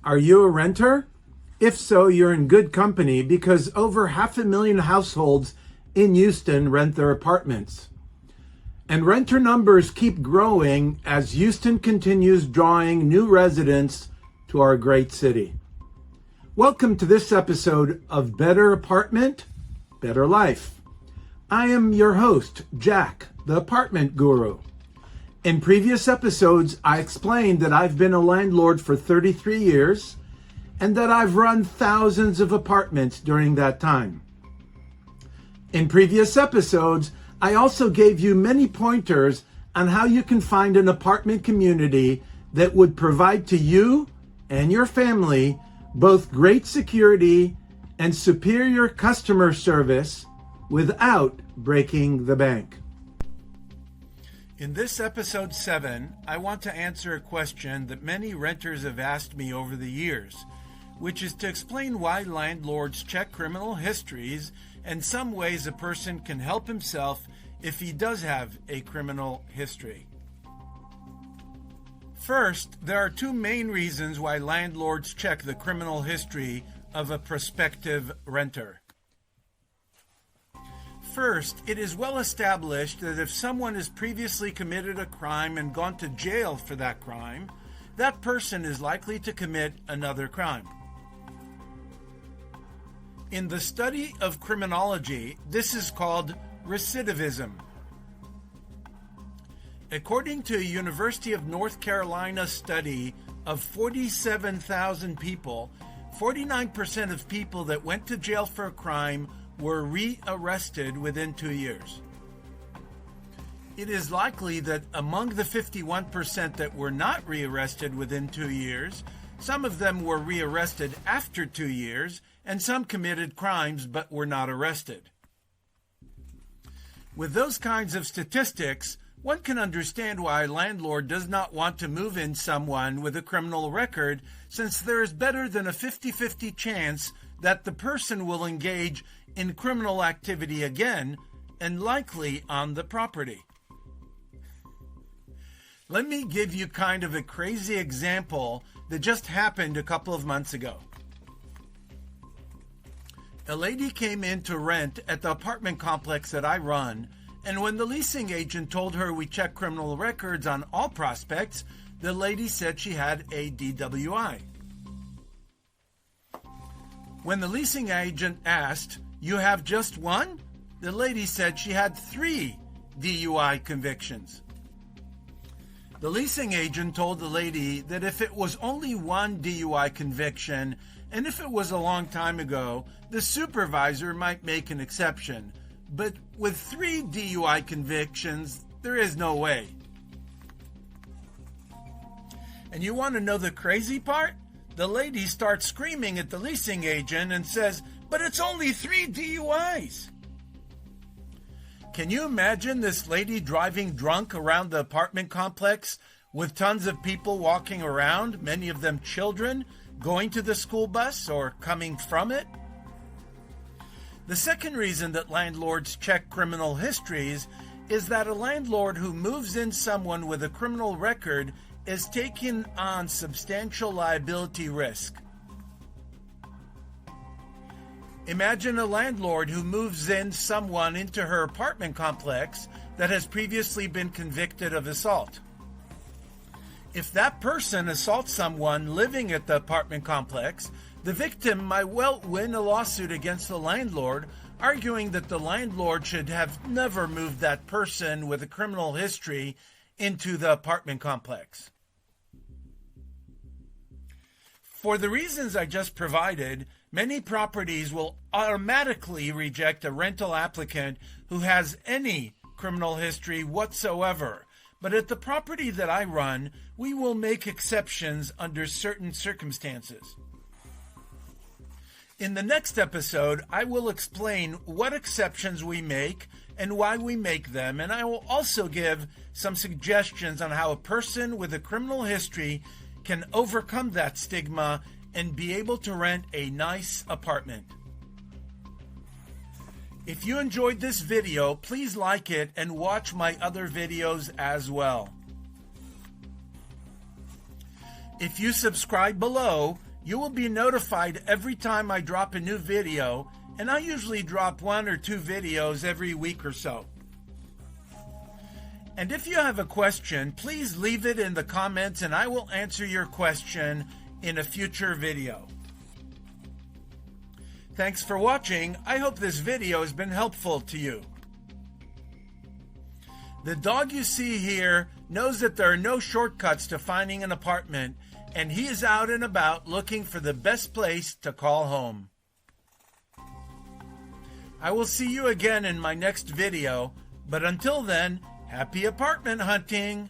Are you a renter? If so, you're in good company because over 500,000 households in Houston rent their apartments. And renter numbers keep growing as Houston continues drawing new residents to our great city. Welcome to this episode of Better Apartment, Better Life. I am your host, Jack, the apartment guru. In previous episodes, I explained that I've been a landlord for 33 years and that I've run thousands of apartments during that time. In previous episodes, I also gave you many pointers on how you can find an apartment community that would provide to you and your family both great security and superior customer service without breaking the bank. In this episode 7, I want to answer a question that many renters have asked me over the years, which is to explain why landlords check criminal histories and some ways a person can help himself if he does have a criminal history. First, there are two main reasons why landlords check the criminal history of a prospective renter. First, it is well established that if someone has previously committed a crime and gone to jail for that crime, that person is likely to commit another crime. In the study of criminology, this is called recidivism. According to a University of North Carolina study of 47,000 people, 49% of people that went to jail for a crime were rearrested within 2 years. It is likely that among the 51% that were not rearrested within 2 years, some of them were rearrested after 2 years, and some committed crimes but were not arrested. With those kinds of statistics, one can understand why a landlord does not want to move in someone with a criminal record, since there is better than a 50-50 chance that the person will engage in criminal activity again, and likely on the property. Let me give you kind of a crazy example that just happened a couple of months ago. A lady came in to rent at the apartment complex that I run, and when the leasing agent told her we check criminal records on all prospects, the lady said she had a DWI. When the leasing agent asked, "You have just one?" the lady said she had 3 DUI convictions. The leasing agent told the lady that if it was only one DUI conviction, and if it was a long time ago, the supervisor might make an exception. But with 3 DUI convictions, there is no way. And you want to know the crazy part? The lady starts screaming at the leasing agent and says, "But it's only 3 DUIs. Can you imagine this lady driving drunk around the apartment complex with tons of people walking around, many of them children, going to the school bus or coming from it? The second reason that landlords check criminal histories is that a landlord who moves in someone with a criminal record is taking on substantial liability risk. Imagine a landlord who moves in someone into her apartment complex that has previously been convicted of assault. If that person assaults someone living at the apartment complex, the victim might well win a lawsuit against the landlord, arguing that the landlord should have never moved that person with a criminal history into the apartment complex. For the reasons I just provided, many properties will automatically reject a rental applicant who has any criminal history whatsoever. But at the property that I run, we will make exceptions under certain circumstances. In the next episode, I will explain what exceptions we make and why we make them, and I will also give some suggestions on how a person with a criminal history can overcome that stigma and be able to rent a nice apartment. If you enjoyed this video, please like it and watch my other videos as well. If you subscribe below, You will be notified every time I drop a new video, and I usually drop 1 or 2 videos every week or so. And if you have a question, please leave it in the comments and I will answer your question in a future video. Thanks for watching. I hope this video has been helpful to you. The dog you see here knows that there are no shortcuts to finding an apartment, and he is out and about looking for the best place to call home. I will see you again in my next video, but until then, happy apartment hunting!